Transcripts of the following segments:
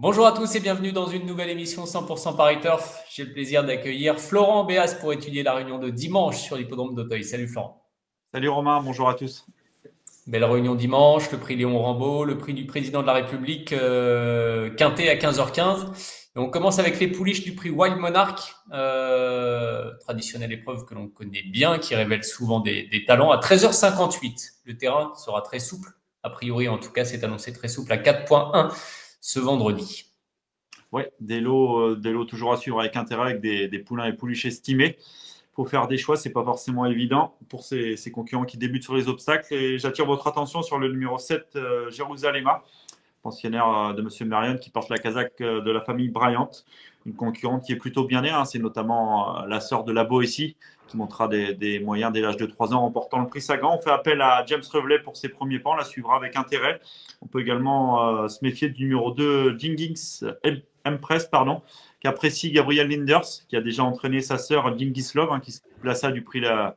Bonjour à tous et bienvenue dans une nouvelle émission 100% Paris Turf. J'ai le plaisir d'accueillir Florent Béas pour étudier la réunion de dimanche sur l'hippodrome d'Auteuil. Salut Florent. Salut Romain, bonjour à tous. Belle réunion dimanche, le prix Léon Rambaud, le prix du président de la République, quintet à 15h15. Et on commence avec les pouliches du prix Wild Monarch, traditionnelle épreuve que l'on connaît bien, qui révèle souvent des talents. À 13h58, le terrain sera très souple. A priori, en tout cas, c'est annoncé très souple à 4.1 ce vendredi. Oui, des lots toujours à suivre avec intérêt, avec des poulains et pouliches estimés. Il faut faire des choix, c'est pas forcément évident pour ces concurrents qui débutent sur les obstacles. Et j'attire votre attention sur le numéro 7, Jérusalema, pensionnaire de M. Marion, qui porte la casaque de la famille Bryant. Une concurrente qui est plutôt bien née, hein. C'est notamment la sœur de la Boétie, qui montrera des moyens dès l'âge de 3 ans en remportant le prix Sagan. On fait appel à James Revelet pour ses premiers pas, on la suivra avec intérêt. On peut également se méfier du numéro 2, Dingings Empress, qui apprécie Gabriel Linders, qui a déjà entraîné sa sœur Dingis Love, hein, qui se plaça du prix La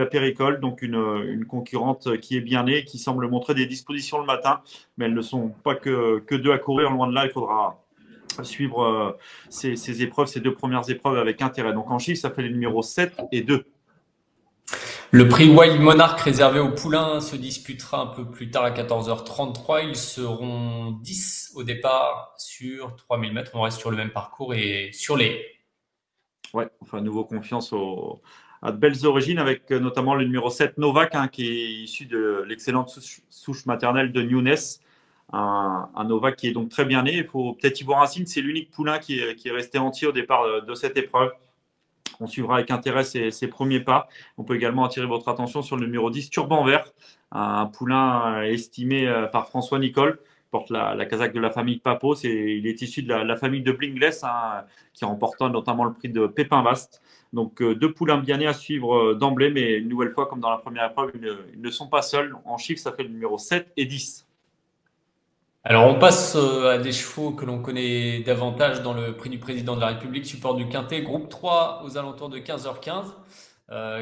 Péricole, donc une concurrente qui est bien née, qui semble montrer des dispositions le matin, mais elles ne sont pas que deux à courir, loin de là. Il faudra suivre ces épreuves, ces deux premières épreuves avec intérêt. Donc en chiffre, ça fait les numéros 7 et 2. Le prix Wild Monarch réservé aux poulains se disputera un peu plus tard à 14h33. Ils seront 10 au départ sur 3000 mètres. On reste sur le même parcours et sur les haies. Ouais, enfin, à nouveau confiance à de belles origines, avec notamment le numéro 7, Novak, hein, qui est issu de l'excellente souche maternelle de Nunes. Un Novak qui est donc très bien né. Il faut peut-être y voir un signe. C'est l'unique poulain qui est resté entier au départ de cette épreuve. On suivra avec intérêt ses premiers pas. On peut également attirer votre attention sur le numéro 10, Turban Vert, un poulain estimé par François Nicole, porte la casaque de la famille Papos. Il est issu de la famille de Blingless, hein, qui remporta notamment le prix de Pépin Vaste. Donc deux poulains bien nés à suivre d'emblée, mais une nouvelle fois, comme dans la première épreuve, ils ne sont pas seuls. En chiffres, ça fait le numéro 7 et 10. Alors on passe à des chevaux que l'on connaît davantage dans le prix du président de la République, support du Quintet, groupe 3 aux alentours de 15h15.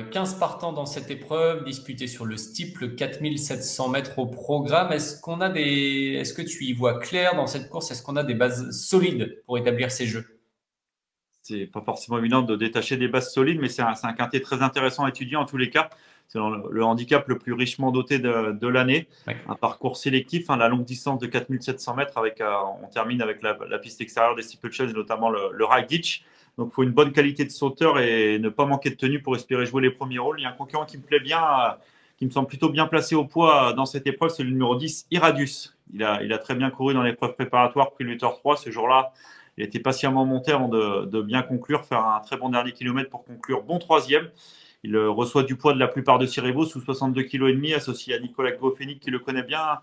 15 partants dans cette épreuve, disputée sur le steeple, 4700 mètres au programme. Est-ce que tu y vois clair dans cette course? Est-ce qu'on a des bases solides pour établir ces jeux? C'est pas forcément évident de détacher des bases solides, mais c'est un quintet très intéressant à étudier en tous les cas. C'est le handicap le plus richement doté de l'année. Ouais. Un parcours sélectif, hein, la longue distance de 4700 mètres, on termine avec la piste extérieure des steeplechase et notamment le ride ditch. Donc il faut une bonne qualité de sauteur et ne pas manquer de tenue pour espérer jouer les premiers rôles. Il y a un concurrent qui me plaît bien, qui me semble plutôt bien placé au poids dans cette épreuve, c'est le numéro 10, Iradius. Il a très bien couru dans l'épreuve préparatoire, prix Luther 3 ce jour-là. Il était patiemment monté avant de bien conclure, faire un très bon dernier kilomètre pour conclure bon troisième. Il reçoit du poids de la plupart de ses rivaux, sous 62,5 kg, associé à Nicolas Gofénic qui le connaît bien.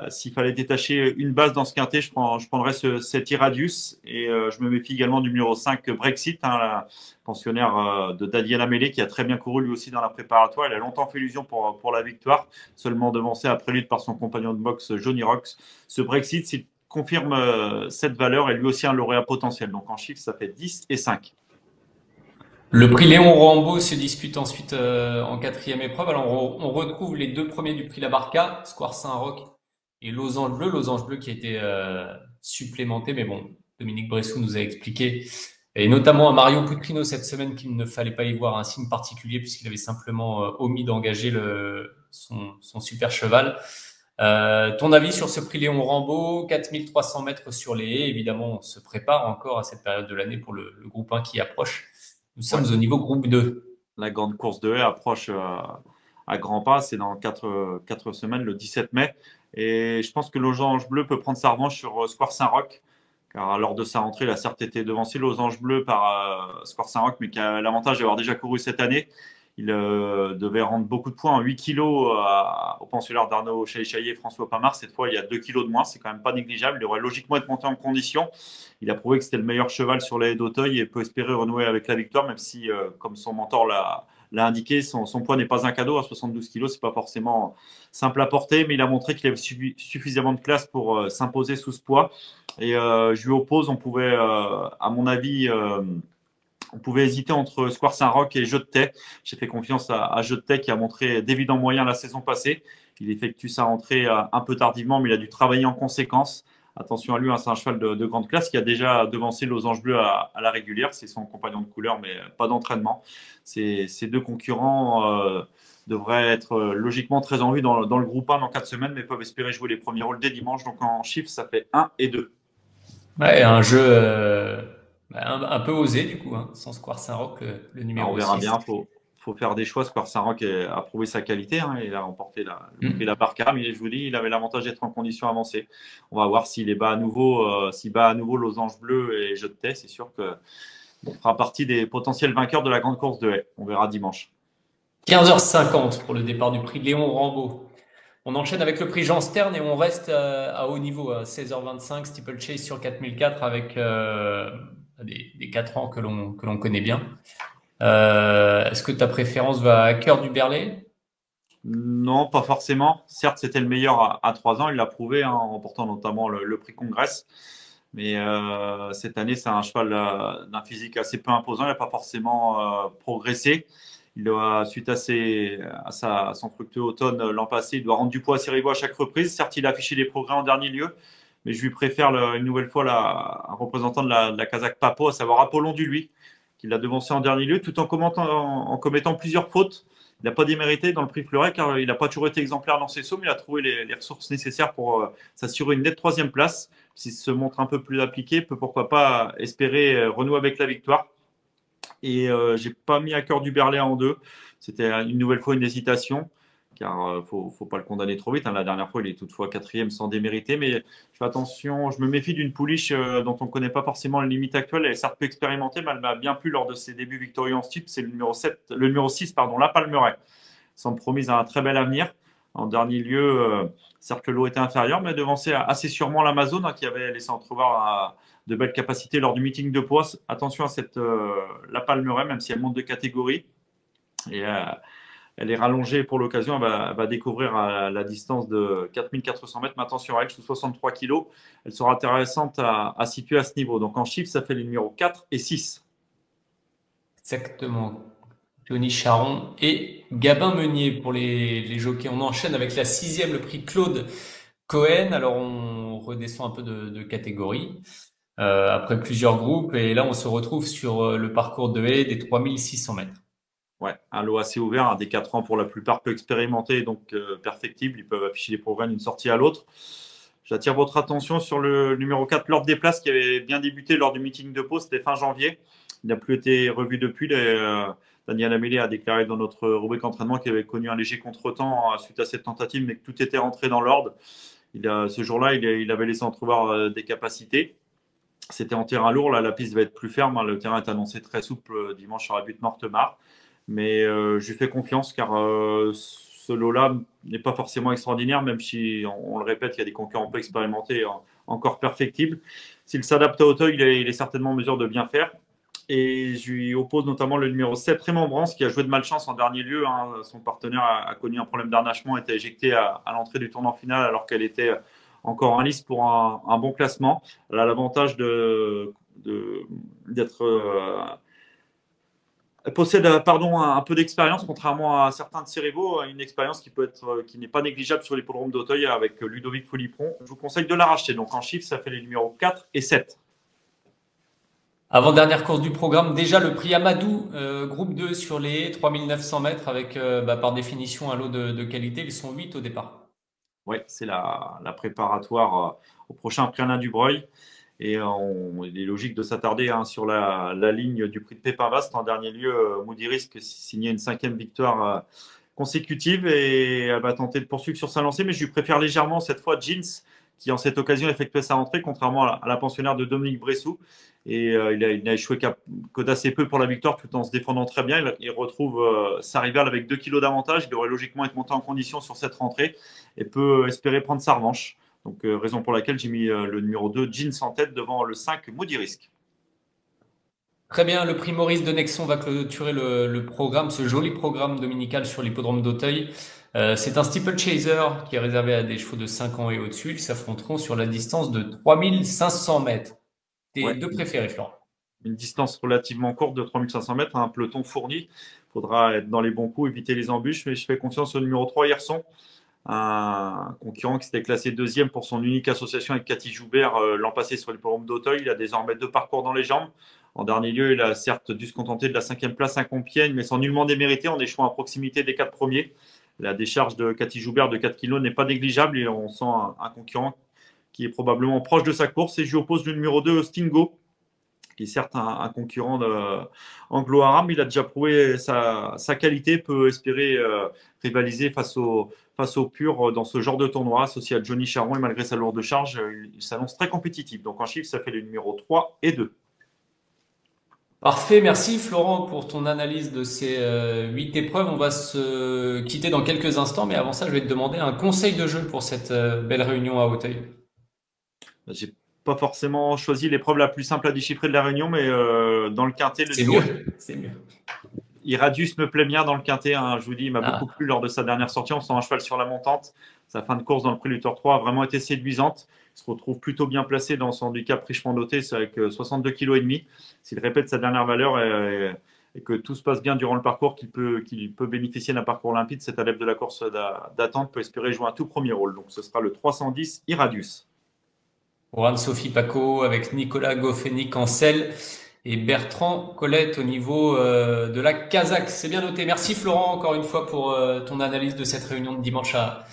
S'il fallait détacher une base dans ce quintet, je prendrais cet Iradius. Et je me méfie également du numéro 5, Brexit, hein, la pensionnaire de Dadiana Mélé, qui a très bien couru lui aussi dans la préparatoire. Il a longtemps fait illusion pour la victoire, seulement devancé après lui par son compagnon de boxe, Johnny Rocks. Ce Brexit, s'il confirme cette valeur, est lui aussi un lauréat potentiel. Donc en chiffres, ça fait 10 et 5. Le prix Léon Rambaud se dispute ensuite en quatrième épreuve. Alors on retrouve les deux premiers du prix La Barca, Square Saint-Roch et Losange Bleu qui a été supplémenté, mais bon, Dominique Bressou nous a expliqué, et notamment à Mario Putrino cette semaine, qu'il ne fallait pas y voir un signe particulier puisqu'il avait simplement omis d'engager son super cheval. Ton avis sur ce prix Léon Rambaud, 4300 mètres sur les haies, évidemment on se prépare encore à cette période de l'année pour le groupe 1 qui approche. Nous Ouais. sommes au niveau groupe 2. La grande course de haie approche à grands pas. C'est dans 4 semaines, le 17 mai. Et je pense que Losange Bleu peut prendre sa revanche sur Square Saint-Roch. Car lors de sa rentrée, il a certes été devancé Losange Bleu par Square Saint-Roch, mais qui a l'avantage d'avoir déjà couru cette année. Il devait rendre beaucoup de points, 8 kilos au pensionnaire d'Arnaud Chaillet et François Pamard. Cette fois, il y a 2 kilos de moins, c'est quand même pas négligeable. Il devrait logiquement être monté en condition. Il a prouvé que c'était le meilleur cheval sur les haies d'Auteuil et peut espérer renouer avec la victoire, même si, comme son mentor l'a indiqué, son poids n'est pas un cadeau. À 72 kilos, c'est pas forcément simple à porter, mais il a montré qu'il avait suffisamment de classe pour s'imposer sous ce poids. Et je lui oppose, à mon avis, on pouvait hésiter entre Square Saint-Roch et Jeu de Tay. J'ai fait confiance à Jeu de Tay qui a montré d'évidents moyens la saison passée. Il effectue sa rentrée un peu tardivement, mais il a dû travailler en conséquence. Attention à lui, hein, c'est un cheval de grande classe qui a déjà devancé Losange Bleu à la régulière. C'est son compagnon de couleur, mais pas d'entraînement. Ces deux concurrents devraient être logiquement très en vue dans le groupe 1 dans 4 semaines, mais peuvent espérer jouer les premiers rôles dès dimanche. Donc en chiffres, ça fait 1 et 2. Ouais, un jeu un peu osé du coup, hein, sans Square Saint-Roch, le Alors, on numéro verra 6. bien. Faut faire des choix. Square Saint-Roch a prouvé sa qualité, hein. Il a remporté le prix La Mm. Barca, mais je vous dis, il avait l'avantage d'être en condition avancée. On va voir s'il est bas à nouveau, s'il bat à nouveau Losange Bleu et Je te tais. C'est sûr que on fera partie des potentiels vainqueurs de la grande course de haie. On verra dimanche. 15h50 pour le départ du prix Léon Rambaud. On enchaîne avec le prix Jean Stern et on reste à haut niveau à 16h25, Steeplechase sur 4004 avec des 4 ans que l'on connaît bien. Est-ce que ta préférence va à Cœur du Berlay? Non, pas forcément. Certes, c'était le meilleur à 3 ans. Il l'a prouvé, hein, en remportant notamment le prix Congrès. Mais cette année, c'est un cheval d'un physique assez peu imposant. Il n'a pas forcément progressé. Suite à son fructueux automne l'an passé, il doit rendre du poids à ses rivaux à chaque reprise. Certes, il a affiché des progrès en dernier lieu, mais je lui préfère une nouvelle fois un représentant de la Kazakh Papo, à savoir Apollon Duluy, qui l'a devancé en dernier lieu, tout en commettant plusieurs fautes. Il n'a pas démérité dans le prix Fleuret, car il n'a pas toujours été exemplaire dans ses sauts, mais il a trouvé les ressources nécessaires pour s'assurer une nette troisième place. S'il se montre un peu plus appliqué, peut pourquoi pas espérer renouer avec la victoire. Et j'ai pas mis à cœur du Berlay en deux. C'était une nouvelle fois une hésitation, car faut pas le condamner trop vite, hein. La dernière fois, il est toutefois quatrième sans démériter, mais je fais attention, je me méfie d'une pouliche dont on ne connaît pas forcément les limites actuelles. Elle est certes peu expérimentée, mais elle m'a bien plu lors de ses débuts victorieux en steeple. C'est le numéro 6, pardon, La Palmeraie. Semble promise à un très bel avenir. En dernier lieu, certes le lot était inférieur, mais devancé assez sûrement l'Amazon, hein, qui avait laissé entrevoir de belles capacités lors du meeting de poids. Attention à la Palmeraie, même si elle monte de catégorie. Et elle est rallongée pour l'occasion. Elle va découvrir à la distance de 4400 mètres. Mais attention à elle, sous 63 kg. Elle sera intéressante à situer à ce niveau. Donc en chiffres, ça fait les numéros 4 et 6. Exactement. Johnny Charon et Gabin Meunier pour les jockeys. On enchaîne avec la sixième, le prix Claude Cohen. Alors on redescend un peu de catégorie après plusieurs groupes et là on se retrouve sur le parcours de haie des 3600 mètres. Ouais, un lot assez ouvert, un des 4 ans pour la plupart peu expérimentés, donc perfectibles. Ils peuvent afficher les progrès d'une sortie à l'autre. J'attire votre attention sur le numéro 4, L'Ordre des Places, qui avait bien débuté lors du meeting de Pau. C'était fin janvier. Il n'a plus été revu depuis. Daniel Amélie a déclaré dans notre rubrique entraînement qu'il avait connu un léger contretemps suite à cette tentative, mais que tout était rentré dans l'ordre. Ce jour-là, il avait laissé entrevoir des capacités. C'était en terrain lourd. Là, la piste va être plus ferme, hein. Le terrain est annoncé très souple dimanche sur la butte Mortemart. Mais je lui fais confiance, car ce lot-là n'est pas forcément extraordinaire, même si, on le répète, il y a des concurrents peu expérimentés, encore perfectibles. S'il s'adapte à Auteuil, il est certainement en mesure de bien faire. Et je lui oppose notamment le numéro 7, Raymond Brance, qui a joué de malchance en dernier lieu, hein. Son partenaire a connu un problème d'harnachement, a été éjecté à l'entrée du tournant final alors qu'elle était encore en lice pour un bon classement. Elle a l'avantage d'être elle possède un peu d'expérience, contrairement à certains de ses rivaux, une expérience qui n'est pas négligeable sur l'hippodrome d'Auteuil avec Ludovic Folipron. Je vous conseille de la racheter. Donc en chiffres, ça fait les numéros 4 et 7. Avant-dernière course du programme, déjà le prix Amadou, groupe 2 sur les 3900 mètres avec par définition un lot de qualité. Ils sont 8 au départ. Oui, c'est la préparatoire au prochain prix Alain Dubreuil. Et il est logique de s'attarder, hein, sur la ligne du prix de Pépin Vaste. En dernier lieu, Moody Risk signait une 5e victoire consécutive et elle va tenter de poursuivre sur sa lancée. Mais je lui préfère légèrement cette fois Jeans, qui en cette occasion effectuait sa rentrée, contrairement à la pensionnaire de Dominique Bressou. Et il n'a échoué que d'assez peu pour la victoire, tout en se défendant très bien. Il retrouve sa rivale avec 2 kilos d'avantage. Il devrait logiquement être monté en condition sur cette rentrée et peut espérer prendre sa revanche. Donc, raison pour laquelle j'ai mis le numéro 2, Jeans, en tête devant le 5, Moody Risk. Très bien, le prix Maurice de Nexon va clôturer le programme, ce joli programme dominical sur l'hippodrome d'Auteuil. C'est un steeplechaser qui est réservé à des chevaux de 5 ans et au-dessus. Ils s'affronteront sur la distance de 3500 mètres. Tes Ouais, deux préférés, Florent. une distance relativement courte de 3500 mètres, un peloton fourni. Il faudra être dans les bons coups, éviter les embûches. Mais je fais confiance au numéro 3, Hirson, un concurrent qui s'était classé deuxième pour son unique association avec Cathy Joubert l'an passé sur l'hippodrome d'Auteuil. Il a désormais 2 parcours dans les jambes. En dernier lieu, il a certes dû se contenter de la 5e place à Compiègne, mais sans nullement démérité en échouant à proximité des 4 premiers. La décharge de Cathy Joubert de 4 kg n'est pas négligeable et on sent un concurrent qui est probablement proche de sa course. Et je lui oppose le numéro 2, Stingo, qui est certes un concurrent anglo-arabe. Il a déjà prouvé sa qualité, peut espérer rivaliser face au pur dans ce genre de tournoi, associé à Johnny Charon. Et malgré sa lourde charge, il s'annonce très compétitif. Donc en chiffre, ça fait les numéros 3 et 2. Parfait, merci Florent pour ton analyse de ces 8 épreuves. On va se quitter dans quelques instants, mais avant ça, je vais te demander un conseil de jeu pour cette belle réunion à Auteuil. J'ai pas forcément choisi l'épreuve la plus simple à déchiffrer de la Réunion, mais dans le quintet, le C'est duo mieux, c'est mieux. Iradius me plaît bien dans le quintet. Hein, je vous dis, il m'a beaucoup Ah, plu lors de sa dernière sortie. On sent un cheval sur la montante. Sa fin de course dans le Prélutor 3 a vraiment été séduisante. Il se retrouve plutôt bien placé dans son handicap richement doté, c'est avec 62 kg et demi. S'il répète sa dernière valeur et que tout se passe bien durant le parcours, qu'il peut bénéficier d'un parcours limpide, cet adepte de la course d'attente peut espérer jouer un tout premier rôle. Donc ce sera le 310 Iradius. pour Anne-Sophie Paco avec Nicolas Goffeny en selle et Bertrand Colette au niveau de la Kazakh. C'est bien noté. Merci Florent encore une fois pour ton analyse de cette réunion de dimanche à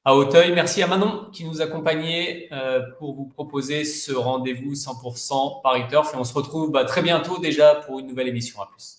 Auteuil. Merci à Manon qui nous accompagnait pour vous proposer ce rendez-vous 100% Paris Turf. Et on se retrouve très bientôt déjà pour une nouvelle émission. À plus.